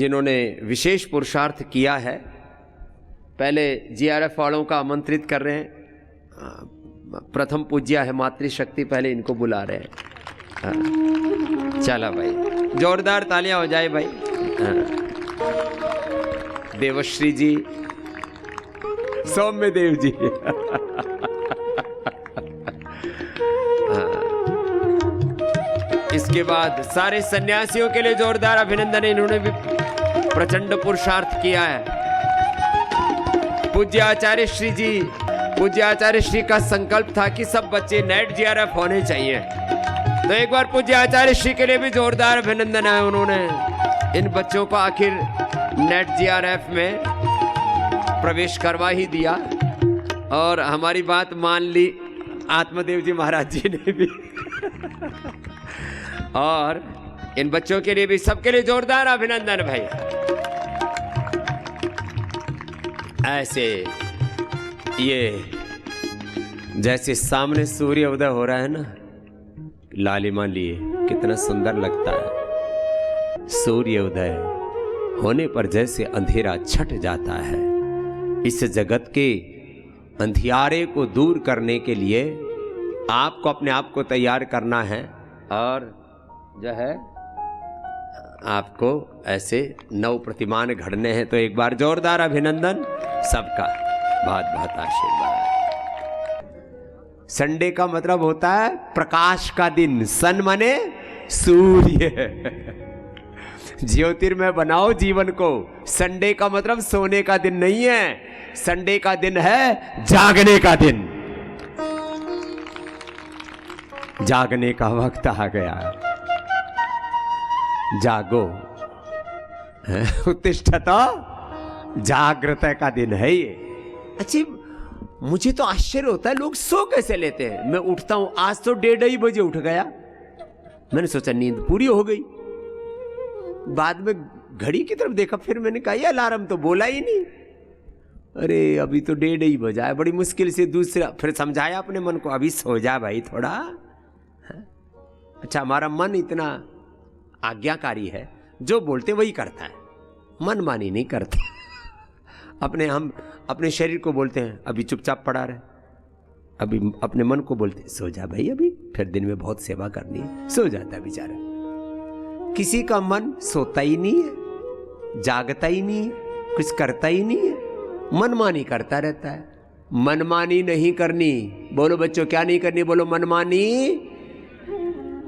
जिन्होंने विशेष पुरुषार्थ किया है। पहले जीआरएफ वालों का आमंत्रित कर रहे हैं। प्रथम पूज्या है मातृशक्ति, पहले इनको बुला रहे हैं। चला भाई, जोरदार तालियां हो जाए भाई। देवश्री जी, सौम्य देव जी, इसके बाद सारे सन्यासियों के लिए जोरदार अभिनंदन। इन्होंने भी प्रचंड पुरुषार्थ किया है। पूज्य आचार्य श्री जी, पूज्य आचार्य श्री का संकल्प था कि सब बच्चे नेट जीआरएफ होने चाहिए, तो एक बार पूज्य आचार्य श्री के लिए भी जोरदार अभिनंदन है। उन्होंने इन बच्चों को आखिर नेट जीआरएफ में प्रवेश करवा ही दिया और हमारी बात मान ली आत्मदेव जी महाराज जी ने भी। और इन बच्चों के लिए भी, सबके लिए जोरदार अभिनंदन भाई। ऐसे ये जैसे सामने सूर्य उदय हो रहा है ना, लालिमा लिए कितना सुंदर लगता है। सूर्य उदय होने पर जैसे अंधेरा छट जाता है। इस जगत के अंधियारे को दूर करने के लिए आपको अपने आप को तैयार करना है और जो है आपको ऐसे 9 प्रतिमान घड़ने हैं। तो एक बार जोरदार अभिनंदन सबका, बहुत बहुत आशीर्वाद। संडे का मतलब होता है प्रकाश का दिन। सन माने सूर्य। ज्योतिर्मय बनाओ जीवन को। संडे का मतलब सोने का दिन नहीं है, संडे का दिन है जागने का दिन। जागने का वक्त आ गया। जागो, उत्तिष्ठत जागृत का दिन है ये। अच्छी, मुझे तो आश्चर्य होता है लोग सो कैसे लेते हैं। मैं उठता हूं, आज तो 1:30 बजे उठ गया। मैंने सोचा नींद पूरी हो गई। बाद में घड़ी की तरफ देखा, फिर मैंने कहा ये अलार्म तो बोला ही नहीं। अरे अभी तो 1:30 बजा है। बड़ी मुश्किल से दूसरा फिर समझाया अपने मन को, अभी सो जा भाई थोड़ा। अच्छा, हमारा मन इतना आज्ञाकारी है, जो बोलते वही करता है, मनमानी नहीं करता। हम अपने शरीर को बोलते हैं अभी चुपचाप पड़ा रहे, अभी अपने मन को बोलते सो जा भाई, अभी फिर दिन में बहुत सेवा करनी है। सो जाता है बेचारा। किसी का मन सोता ही नहीं है, जागता ही नहीं है, कुछ करता ही नहीं है, मनमानी करता रहता है। मनमानी नहीं करनी। बोलो बच्चों, क्या नहीं करनी? बोलो मनमानी।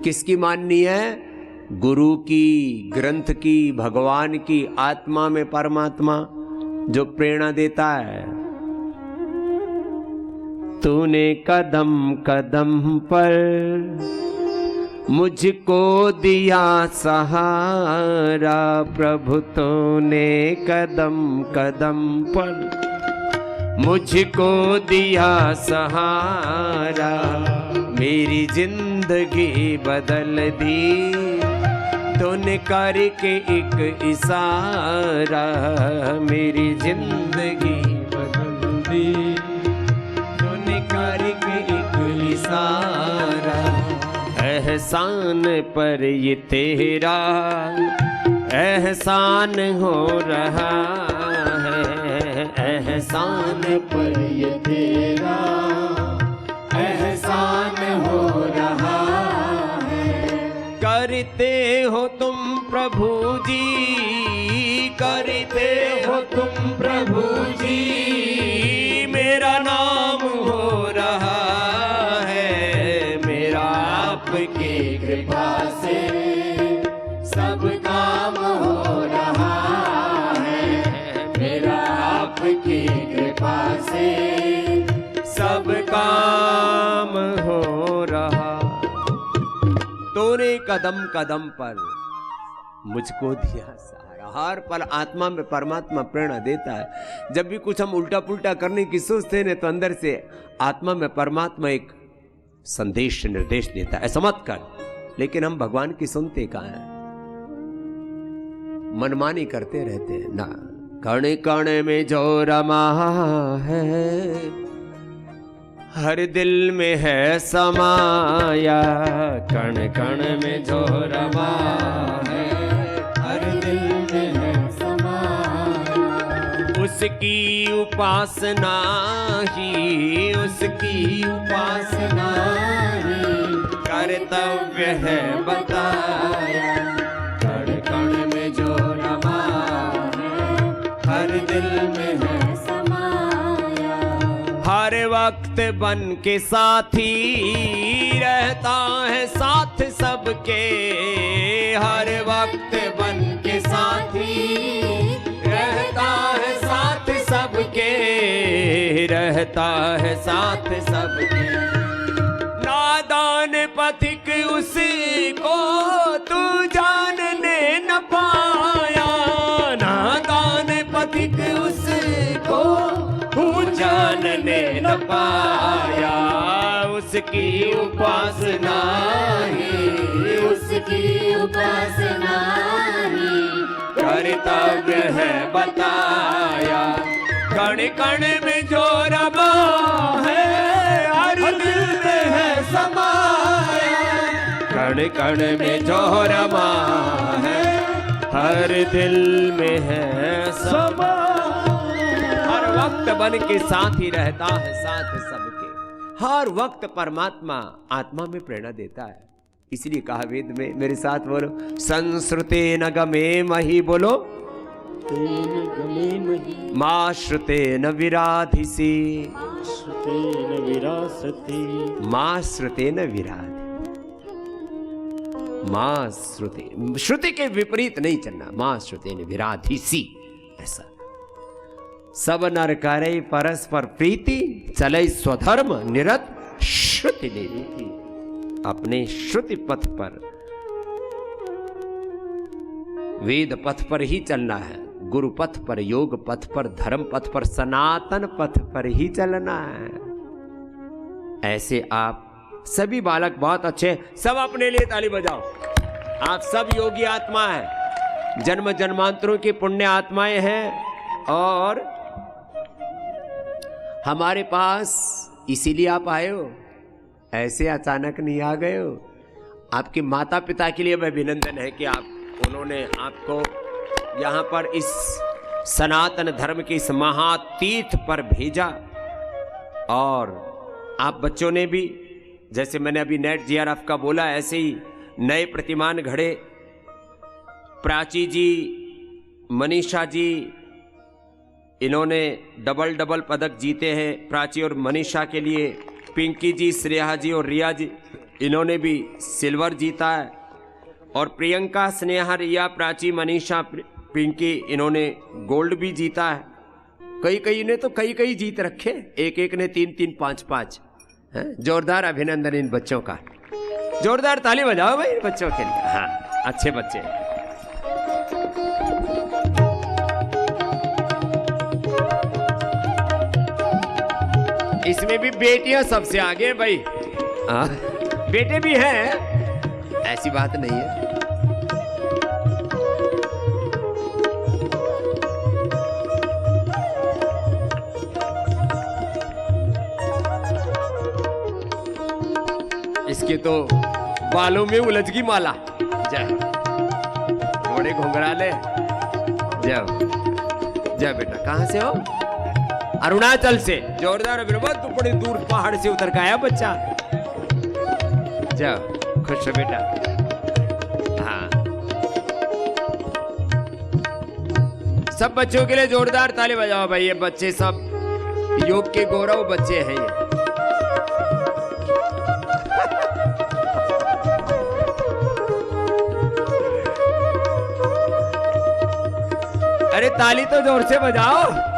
किसकी माननी है? गुरु की, ग्रंथ की, भगवान की, आत्मा में परमात्मा जो प्रेरणा देता है। तूने कदम कदम पर मुझको दिया सहारा, प्रभु तूने कदम कदम पर मुझको दिया सहारा। मेरी जिंदगी बदल दी तूने करके एक इशारा। मेरी जिंदगी बदल दी तूने करके एक इशारा। एहसान पर ये तेरा एहसान हो रहा है। एहसान पर ये तेरा एहसान हो रहा है। करते हो तुम प्रभु जी, करते हो तुम प्रभु जी, मेरा नाम हो रहा है। मेरा आपकी कृपा से सब काम हो रहा है। मेरा आपकी कृपा से सब काम हो रहा। तूने कदम कदम पर मुझको दिया सहारा। हर पल आत्मा में परमात्मा प्रेरणा देता है। जब भी कुछ हम उल्टा पुल्टा करने की सोचते हैं तो अंदर से आत्मा में परमात्मा एक संदेश निर्देश देता है, ऐसा मत कर। लेकिन हम भगवान की सुनते कहाँ हैं? मनमानी करते रहते हैं ना। कण कण में जो रमा है, हर दिल में है समाया। कण कण में जो रमा है, हर दिल में है उसकी उपासना ही, उसकी उपासना ही कर्तव्य है बताया। कण कण में जो रमा है, हर दिल में है समाया। हर वक्त बन के साथी रहता है साथ सबके, हर वक्त बन के साथी रहता है साथ सबके, रहता है साथ सबके। नादान पथिक उसको तू जानने न पाया, नादान पथिक उसको तू जानने न पाया। उसकी उपासना ही, उसकी उपासना ही कर्तव्य है बताया। कण कण में जो रमा है, हर दिल में है समाया। कण कण में जो रमा है, हर दिल में है समाया। हर वक्त बन के साथ ही रहता है साथ सबके, हर वक्त परमात्मा आत्मा में प्रेरणा देता है। इसलिए कहा वेद में, मेरे साथ बोलो, संश्रुतेन गमे मही, बोलो मां श्रुतेन विराधिसी, मां श्रुतेन विराधि, मां श्रुते, श्रुति के विपरीत नहीं चलना, मां श्रुतेन विराधिसी। ऐसा सब नर करे परस्पर प्रीति, चले स्वधर्म निरत श्रुति नीति। अपने श्रुति पथ पर, वेद पथ पर ही चलना है, गुरु पथ पर, योग पथ पर, धर्म पथ पर, सनातन पथ पर ही चलना है। ऐसे आप सभी बालक बहुत अच्छे, सब अपने लिए ताली बजाओ। आप सब योगी आत्मा हैं, जन्म जन्मांतरों की पुण्य आत्माएं हैं, और हमारे पास इसीलिए आप आए हो, ऐसे अचानक नहीं आ गए हो। आपके माता पिता के लिए अभिनंदन है कि उन्होंने आपको यहाँ पर इस सनातन धर्म के इस महातीर्थ पर भेजा। और आप बच्चों ने भी, जैसे मैंने अभी नेट जीआरएफ का बोला, ऐसे ही नए प्रतिमान घड़े। प्राची जी, मनीषा जी, इन्होंने डबल डबल पदक जीते हैं प्राची और मनीषा के लिए। पिंकी जी, श्रेया जी और रिया जी, इन्होंने भी सिल्वर जीता है। और प्रियंका, स्नेहा, रिया, प्राची, मनीषा, पिंकी, इन्होंने गोल्ड भी जीता है। कई ने तो कई जीत रखे, एक ने 3-3, 5-5। जोरदार अभिनंदन इन बच्चों का, जोरदार ताली बजाओ भाई इन बच्चों के लिए। हाँ, अच्छे बच्चे। इसमें भी बेटियां सबसे आगे भाई। बेटे भी हैं, ऐसी बात नहीं है। इसके तो बालों में उलझ गई माला। जय घोड़े घुंघराले। जय जय बेटा, कहां से हो? अरुणाचल से। जोरदार अभिनंदन। तू बड़ी दूर पहाड़ से उतर के आया बच्चा। जाओ, खुश हो बेटा। हाँ, सब बच्चों के लिए जोरदार ताली बजाओ भाई। ये बच्चे सब योग के गौरव बच्चे हैं ये। अरे ताली तो जोर से बजाओ।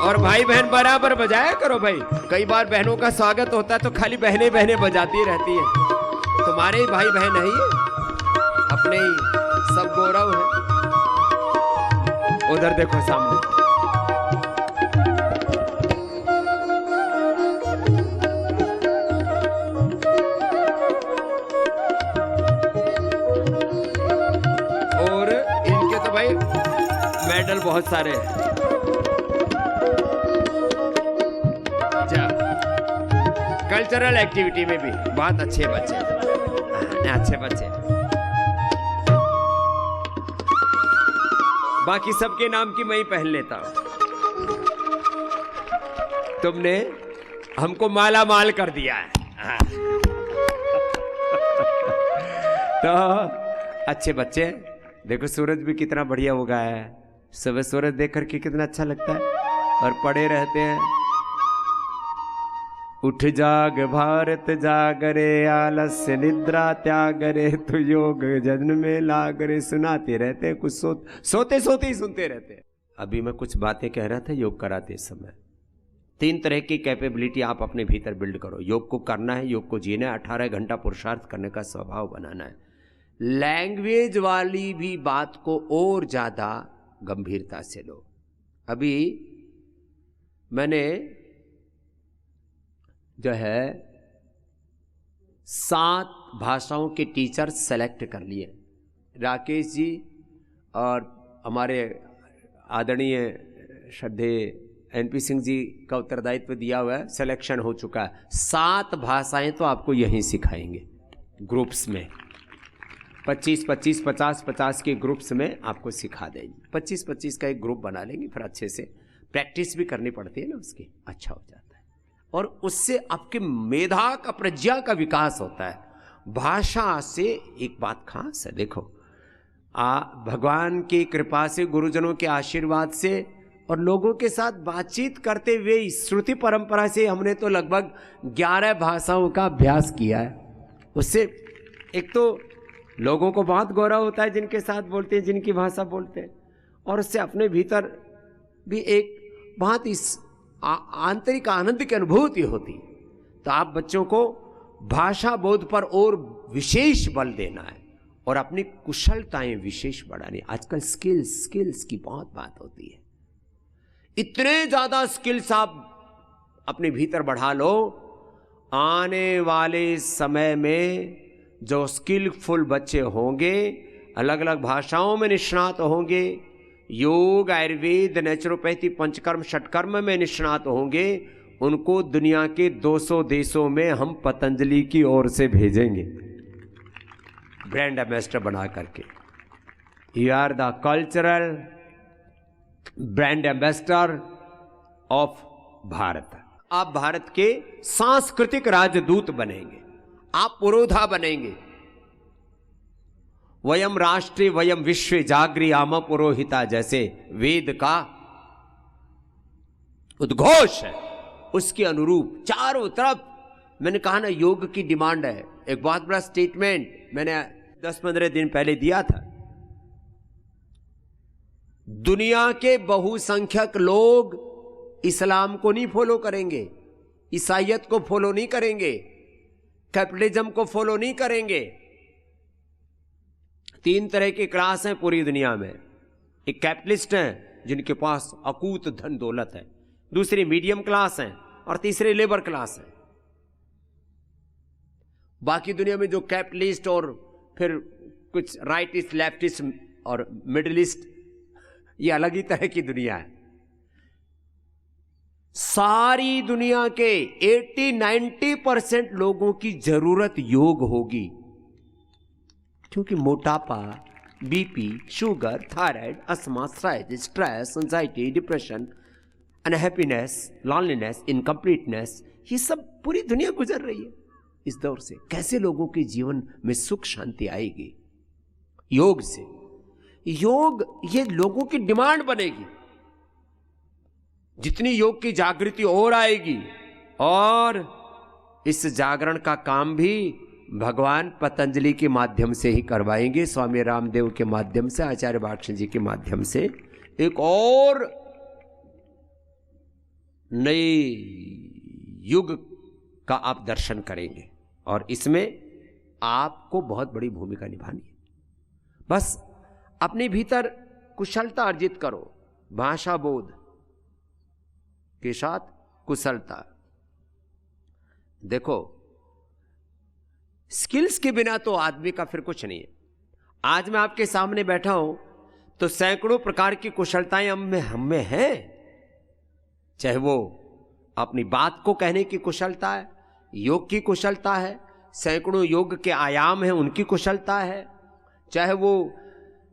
और भाई बहन बराबर बजाया करो भाई। कई बार बहनों का स्वागत होता है तो खाली बहनें बजाती रहती है। तुम्हारे ही भाई बहन है ये, अपने ही सब गौरव है। उधर देखो सामने। और इनके तो भाई मेडल बहुत सारे हैं। कल्चरल एक्टिविटी में भी बहुत अच्छे बच्चे, अच्छे बच्चे। बाकी सबके नाम की मैं ही पहन लेता हूं। तुमने हमको माला माल कर दिया है। तो अच्छे बच्चे, देखो सूरज भी कितना बढ़िया उगा है। सुबह सूरज देख करके कितना अच्छा लगता है। और पड़े रहते हैं, उठ जाग भारत जागरे, आलस्य निद्रा त्यागरे, तो योग जन्म में लागरे। सुनाते रहते हैं, कुछ सोते सोते ही सुनते रहते हैं। अभी मैं कुछ बातें कह रहा था योग कराते समय। 3 तरह की कैपेबिलिटी आप अपने भीतर बिल्ड करो। योग को करना है, योग को जीना है, 18 घंटा पुरुषार्थ करने का स्वभाव बनाना है। लैंग्वेज वाली भी बात को और ज्यादा गंभीरता से लो। अभी मैंने जो है 7 भाषाओं के टीचर सेलेक्ट कर लिए। राकेश जी और हमारे आदरणीय श्रद्धेय एनपी सिंह जी का उत्तरदायित्व दिया हुआ है, सिलेक्शन हो चुका है। 7 भाषाएं तो आपको यहीं सिखाएंगे ग्रुप्स में। 25 25 50 50 के ग्रुप्स में आपको सिखा देंगे। 25 25 का एक ग्रुप बना लेंगे, फिर अच्छे से प्रैक्टिस भी करनी पड़ती है ना, उसकी अच्छा हो जाता है। और उससे आपके मेधा का, प्रज्ञा का विकास होता है। भाषा से एक बात खास है, देखो भगवान की कृपा से, गुरुजनों के आशीर्वाद से और लोगों के साथ बातचीत करते हुए श्रुति परंपरा से हमने तो लगभग 11 भाषाओं का अभ्यास किया है। उससे एक तो लोगों को बहुत गौरव होता है जिनके साथ बोलते हैं, जिनकी भाषा बोलते हैं, और उससे अपने भीतर भी एक बहुत इस आंतरिक आनंद की अनुभूति होती। तो आप बच्चों को भाषा बोध पर और विशेष बल देना है और अपनी कुशलताएं विशेष बढ़ानी। आजकल स्किल्स की बहुत बात होती है। इतने ज्यादा स्किल्स आप अपने भीतर बढ़ा लो, आने वाले समय में जो स्किलफुल बच्चे होंगे, अलग अलग भाषाओं में निष्णात होंगे, योग, आयुर्वेद, नेचुरोपैथी, पंचकर्म, षटकर्म में निष्णात होंगे, उनको दुनिया के 200 देशों में हम पतंजलि की ओर से भेजेंगे ब्रांड एम्बेसडर बना करके। You are the cultural brand ambassador of Bharat. आप भारत के सांस्कृतिक राजदूत बनेंगे, आप पुरोधा बनेंगे। वयम राष्ट्रे वयम विश्व जागृयाम पुरोहिता, जैसे वेद का उद्घोष है, उसके अनुरूप चारों तरफ। मैंने कहा ना, योग की डिमांड है। एक बहुत बड़ा स्टेटमेंट मैंने 10-15 दिन पहले दिया था। दुनिया के बहुसंख्यक लोग इस्लाम को नहीं फॉलो करेंगे, ईसाइयत को फॉलो नहीं करेंगे, कैपिटलिज्म को फॉलो नहीं करेंगे। 3 तरह की क्लास हैं पूरी दुनिया में। एक कैपिटलिस्ट हैं जिनके पास अकूत धन दौलत है, दूसरी मीडियम क्लास हैं और तीसरे लेबर क्लास हैं। बाकी दुनिया में जो कैपिटलिस्ट और फिर कुछ राइटिस्ट, लेफ्टिस्ट और मिडलिस्ट, ये अलग ही तरह की दुनिया है। सारी दुनिया के 80-90% लोगों की जरूरत योग होगी, क्योंकि मोटापा, BP, sugar, thyroid, asthma, stress, anxiety, depression, unhappiness, loneliness, incompleteness, ये सब पूरी दुनिया गुजर रही है इस दौर से। कैसे लोगों के जीवन में सुख शांति आएगी? योग से। योग ये लोगों की डिमांड बनेगी। जितनी योग की जागृति और आएगी, और इस जागरण का काम भी भगवान पतंजलि के माध्यम से ही करवाएंगे, स्वामी रामदेव के माध्यम से, आचार्य बादशाह जी के माध्यम से। एक और नए युग का आप दर्शन करेंगे और इसमें आपको बहुत बड़ी भूमिका निभानी है। बस अपने भीतर कुशलता अर्जित करो, भाषा बोध के साथ कुशलता। देखो, स्किल्स के बिना तो आदमी का फिर कुछ नहीं है। आज मैं आपके सामने बैठा हूं तो सैकड़ों प्रकार की कुशलताएं हम में हैं। चाहे वो अपनी बात को कहने की कुशलता है, योग की कुशलता है, सैकड़ों योग के आयाम हैं उनकी कुशलता है, चाहे वो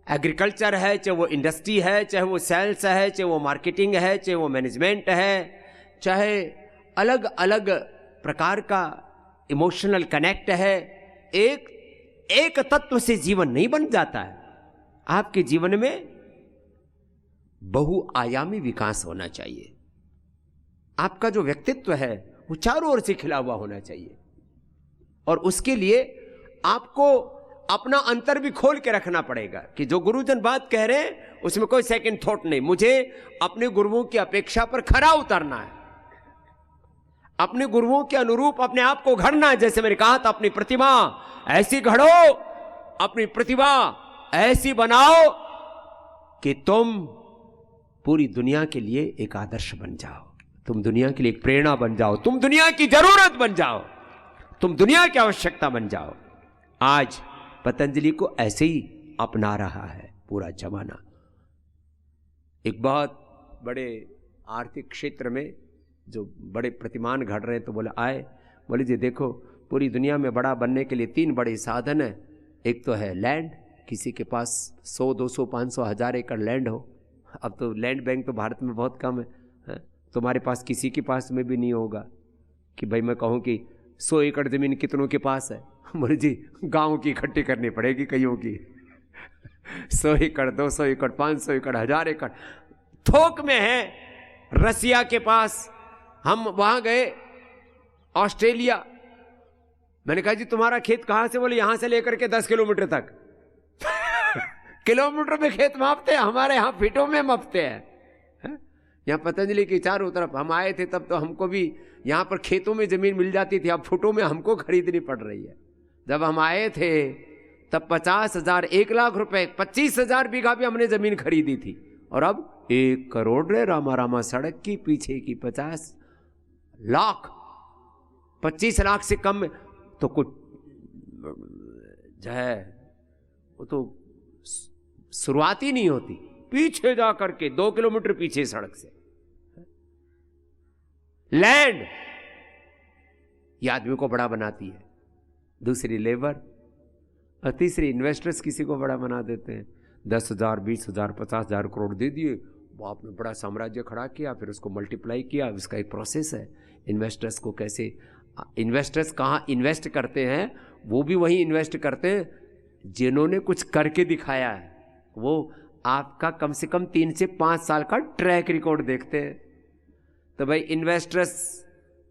एग्रीकल्चर है, चाहे वो इंडस्ट्री है, चाहे वो सेल्स है, चाहे वो मार्केटिंग है, चाहे वो मैनेजमेंट है, चाहे अलग अलग प्रकार का इमोशनल कनेक्ट है, एक तत्व से जीवन नहीं बन जाता है। आपके जीवन में बहुआयामी विकास होना चाहिए। आपका जो व्यक्तित्व है वो चारों ओर से खिला हुआ होना चाहिए, और उसके लिए आपको अपना अंतर भी खोल के रखना पड़ेगा कि जो गुरुजन बात कह रहे हैं उसमें कोई सेकंड थॉट नहीं, मुझे अपने गुरुओं की अपेक्षा पर खरा उतरना है, अपने गुरुओं के अनुरूप अपने आप को घड़ना है। जैसे मैंने कहा था, अपनी प्रतिभा ऐसी घड़ो, अपनी प्रतिभा ऐसी बनाओ कि तुम पूरी दुनिया के लिए एक आदर्श बन जाओ, तुम दुनिया के लिए एक प्रेरणा बन जाओ, तुम दुनिया की जरूरत बन जाओ, तुम दुनिया की आवश्यकता बन जाओ। आज पतंजलि को ऐसे ही अपना रहा है पूरा जमाना। एक बहुत बड़े आर्थिक क्षेत्र में जो बड़े प्रतिमान घट रहे हैं, तो बोले जी देखो, पूरी दुनिया में बड़ा बनने के लिए 3 बड़े साधन है। एक तो है लैंड, किसी के पास 100, 200, 500, 1000 एकड़ लैंड हो। अब तो लैंड बैंक तो भारत में बहुत कम है, तुम्हारे पास किसी के पास में भी नहीं होगा कि भाई मैं कहूँ कि 100 एकड़ जमीन कितनों के पास है। बोले जी गांव की इकट्ठी करनी पड़ेगी कईयों की। 100 एकड़, 200 एकड़, 500 एकड़, 1000 एकड़ थोक में है रसिया के पास। हम वहां गए ऑस्ट्रेलिया, मैंने कहा जी तुम्हारा खेत कहां से? बोले यहां से लेकर के 10 किलोमीटर तक। किलोमीटर में खेत मापते हैं, हमारे यहाँ फीटों में मापते हैं। यहाँ पतंजलि की चारों तरफ हम आए थे तब तो हमको भी यहाँ पर खेतों में जमीन मिल जाती थी, अब फुटों में हमको खरीदनी पड़ रही है। जब हम आए थे तब 50,000, 1 लाख रुपए, 25,000 बीघा भी हमने जमीन खरीदी थी, और अब 1 करोड़ रे रामा रामा सड़क की पीछे की 50 लाख, 25 लाख से कम में तो कुछ जो है वो तो शुरुआत ही नहीं होती। पीछे जा करके 2 किलोमीटर पीछे सड़क से लैंड, ये आदमी को बड़ा बनाती है। दूसरी लेबर, और तीसरी इन्वेस्टर्स किसी को बड़ा बना देते हैं। 10,000, 20,000, 50,000 करोड़ दे दिए, वो आपने बड़ा साम्राज्य खड़ा किया, फिर उसको मल्टीप्लाई किया। इसका एक प्रोसेस है। इन्वेस्टर्स को कैसे, इन्वेस्टर्स कहाँ इन्वेस्ट करते हैं? वो भी वही इन्वेस्ट करते हैं जिन्होंने कुछ करके दिखाया है। वो आपका कम से कम 3 से 5 साल का ट्रैक रिकॉर्ड देखते हैं। तो भाई इन्वेस्टर्स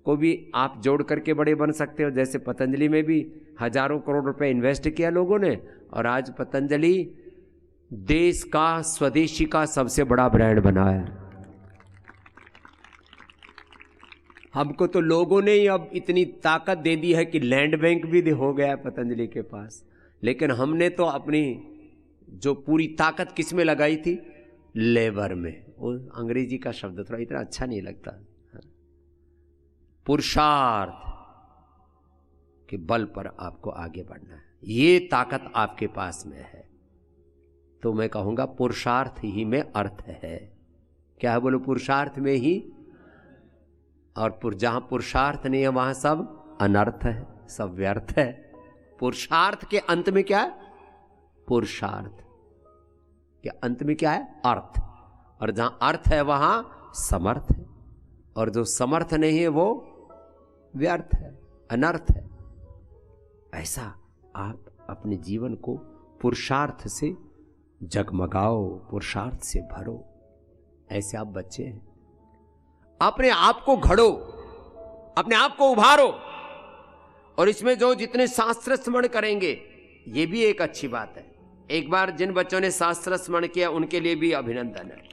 को भी आप जोड़ करके बड़े बन सकते हो। जैसे पतंजलि में भी हजारों करोड़ रुपए इन्वेस्ट किया लोगों ने, और आज पतंजलि देश का, स्वदेशी का सबसे बड़ा ब्रांड बना है। हमको तो लोगों ने ही अब इतनी ताकत दे दी है कि लैंड बैंक भी हो गया पतंजलि के पास, लेकिन हमने तो अपनी जो पूरी ताकत किस में लगाई थी? लेबर में। वो अंग्रेजी का शब्द थोड़ा इतना अच्छा नहीं लगता। पुरुषार्थ के बल पर आपको आगे बढ़ना है, ये ताकत आपके पास में है। तो मैं कहूंगा पुरुषार्थ ही में अर्थ है। क्या है? बोलो पुरुषार्थ में ही। और जहां पुरुषार्थ नहीं है वहां सब अनर्थ है, सब व्यर्थ है। पुरुषार्थ के अंत में क्या है? पुरुषार्थ के अंत में क्या है? अर्थ। और जहां अर्थ है वहां समर्थ है, और जो समर्थ नहीं है वो व्यर्थ है, अनर्थ है। ऐसा आप अपने जीवन को पुरुषार्थ से जगमगाओ, पुरुषार्थ से भरो। ऐसे आप बच्चे हैं, अपने आप को घड़ो, अपने आप को उभारो। और इसमें जो जितने शास्त्र स्मरण करेंगे, ये भी एक अच्छी बात है। एक बार जिन बच्चों ने शास्त्र स्मरण किया उनके लिए भी अभिनंदन है।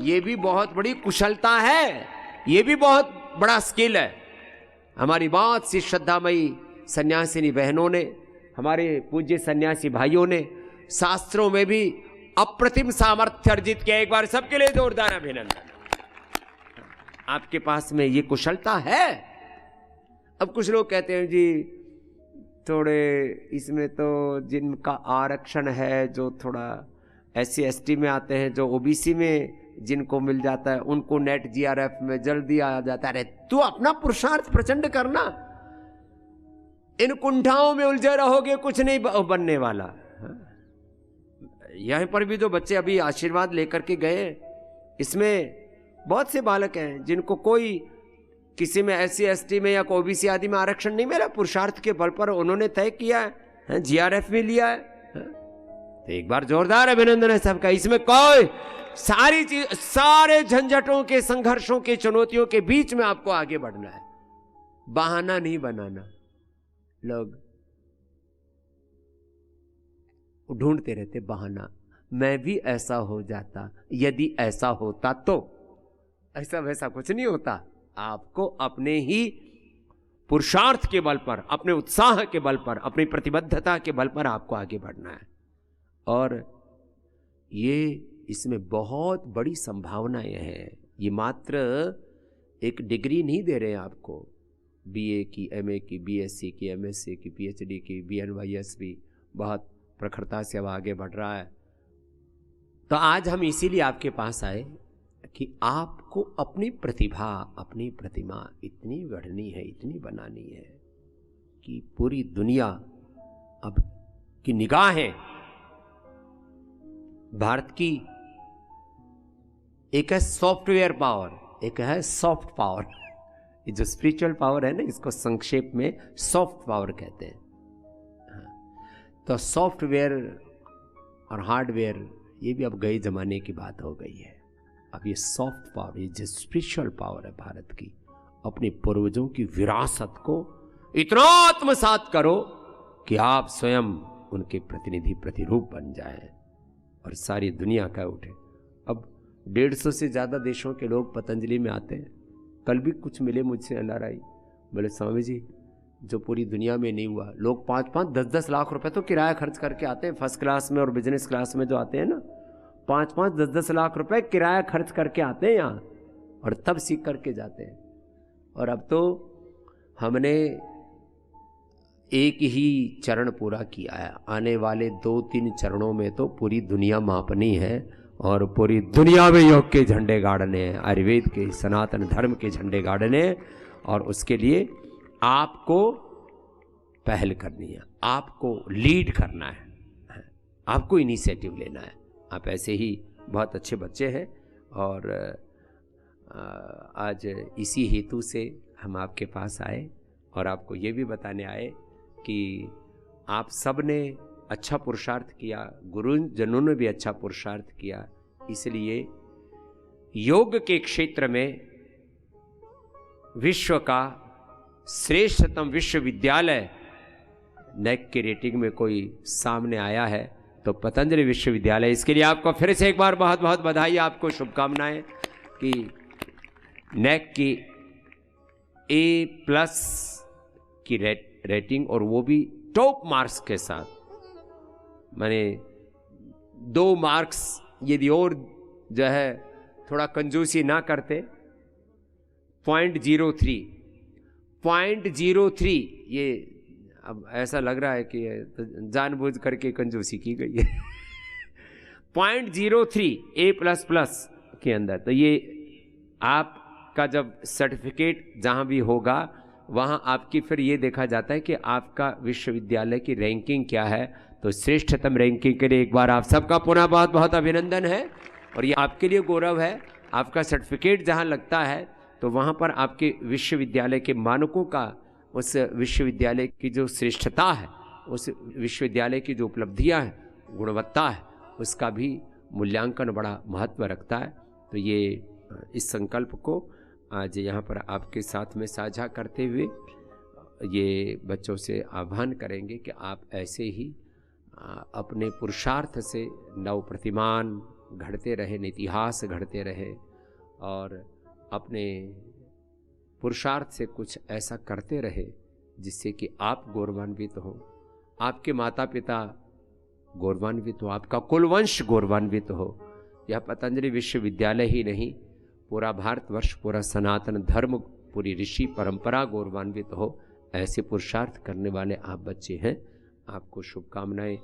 ये भी बहुत बड़ी कुशलता है, ये भी बहुत बड़ा स्किल है। हमारी बहुत सी श्रद्धामयी सन्यासिनी बहनों ने, हमारे पूज्य सन्यासी भाइयों ने शास्त्रों में भी अप्रतिम सामर्थ्य अर्जित किया। एक बार सबके लिए जोरदार अभिनंदन। आपके पास में ये कुशलता है। अब कुछ लोग कहते हैं जी थोड़े इसमें तो जिनका आरक्षण है, जो थोड़ा SC ST में आते हैं, जो OBC में जिनको मिल जाता है उनको नेट GRF में जल्दी आ जाता है। अरे तू अपना पुरुषार्थ प्रचंड करना, इन कुंठाओं में उलझे रहोगे कुछ नहीं बनने वाला। यहाँ पर भी जो बच्चे अभी आशीर्वाद लेकर के गए, इसमें बहुत से बालक हैं जिनको कोई किसी में SC ST में या OBC आदि में आरक्षण नहीं मिला, पुरुषार्थ के बल पर उन्होंने तय किया है, GRF भी लिया है। तो एक बार जोरदार अभिनंदन है सबका। इसमें कोई सारी चीज, सारे झंझटों के, संघर्षों के, चुनौतियों के बीच में आपको आगे बढ़ना है, बहाना नहीं बनाना। लोग ढूंढते रहते बहाना, मैं भी ऐसा हो जाता, यदि ऐसा होता तो। ऐसा वैसा कुछ नहीं होता। आपको अपने ही पुरुषार्थ के बल पर, अपने उत्साह के बल पर, अपनी प्रतिबद्धता के बल पर आपको आगे बढ़ना है। और ये इसमें बहुत बड़ी संभावनाएं हैं। ये मात्र एक डिग्री नहीं दे रहे हैं आपको, BA की, MA की, BSc की, MSc की, PhD की, BNYS भी बहुत प्रखरता से अब आगे बढ़ रहा है। तो आज हम इसीलिए आपके पास आए कि आपको अपनी प्रतिभा, अपनी प्रतिमा इतनी गढ़नी है, इतनी बनानी है कि पूरी दुनिया अब की निगाहें भारत की, एक है सॉफ्टवेयर पावर, एक है सॉफ्ट पावर। ये जो स्पिरिचुअल पावर है ना, इसको संक्षेप में सॉफ्ट पावर कहते हैं। तो सॉफ्टवेयर और हार्डवेयर ये भी अब गए जमाने की बात हो गई है। अब ये सॉफ्ट पावर, ये जो स्पिरिचुअल पावर है भारत की, अपने पूर्वजों की विरासत को इतना आत्मसात करो कि आप स्वयं उनके प्रतिनिधि, प्रतिरूप बन जाएं और सारी दुनिया का उठे। अब 150 से ज़्यादा देशों के लोग पतंजलि में आते हैं। कल भी कुछ मिले मुझसे NRI, बोले स्वामी जी जो पूरी दुनिया में नहीं हुआ। लोग 5-5, 10-10 लाख रुपए तो किराया खर्च करके आते हैं। फर्स्ट क्लास में और बिजनेस क्लास में जो आते हैं ना, 5-5, 10-10 लाख रुपए किराया खर्च करके आते हैं यहाँ, और तब सीख करके जाते हैं। और अब तो हमने एक ही चरण पूरा किया है, आने वाले 2-3 चरणों में तो पूरी दुनिया मापनी है और पूरी दुनिया में योग के झंडे गाड़ने हैं, आयुर्वेद के, सनातन धर्म के झंडे गाड़ने हैं। और उसके लिए आपको पहल करनी है, आपको लीड करना है, आपको इनिशिएटिव लेना है। आप ऐसे ही बहुत अच्छे बच्चे हैं और आज इसी हेतु से हम आपके पास आए और आपको ये भी बताने आए कि आप सब ने अच्छा पुरुषार्थ किया, गुरुजनों ने भी अच्छा पुरुषार्थ किया। इसलिए योग के क्षेत्र में विश्व का श्रेष्ठतम विश्वविद्यालय NAAC की रेटिंग में कोई सामने आया है तो पतंजलि विश्वविद्यालय। इसके लिए आपको फिर से एक बार बहुत बहुत बधाई, आपको शुभकामनाएं कि NAAC की A+ की रेटिंग, और वो भी टॉप मार्क्स के साथ। मैंने 2 मार्क्स यदि और जो है थोड़ा कंजूसी ना करते, 0.03 ये अब ऐसा लग रहा है कि जानबूझ करके कंजूसी की गई है। 0.03 A++ के अंदर। तो ये आपका जब सर्टिफिकेट जहाँ भी होगा वहाँ आपकी फिर ये देखा जाता है कि आपका विश्वविद्यालय की रैंकिंग क्या है। तो श्रेष्ठतम रैंकिंग के लिए एक बार आप सबका पुनः बहुत बहुत अभिनंदन है। और ये आपके लिए गौरव है, आपका सर्टिफिकेट जहाँ लगता है तो वहाँ पर आपके विश्वविद्यालय के मानकों का, उस विश्वविद्यालय की जो श्रेष्ठता है, उस विश्वविद्यालय की जो उपलब्धियाँ हैं, गुणवत्ता है, उसका भी मूल्यांकन बड़ा महत्व रखता है। तो ये इस संकल्प को आज यहाँ पर आपके साथ में साझा करते हुए ये बच्चों से आह्वान करेंगे कि आप ऐसे ही अपने पुरुषार्थ से नव प्रतिमान घड़ते रहें, इतिहास घड़ते रहें और अपने पुरुषार्थ से कुछ ऐसा करते रहे जिससे कि आप गौरवान्वित हो, आपके माता पिता गौरवान्वित हो, आपका कुलवंश गौरवान्वित हो। यह पतंजलि विश्वविद्यालय ही नहीं, पूरा भारतवर्ष, पूरा सनातन धर्म, पूरी ऋषि परंपरा गौरवान्वित हो। ऐसे पुरुषार्थ करने वाले आप बच्चे हैं, आपको शुभकामनाएं।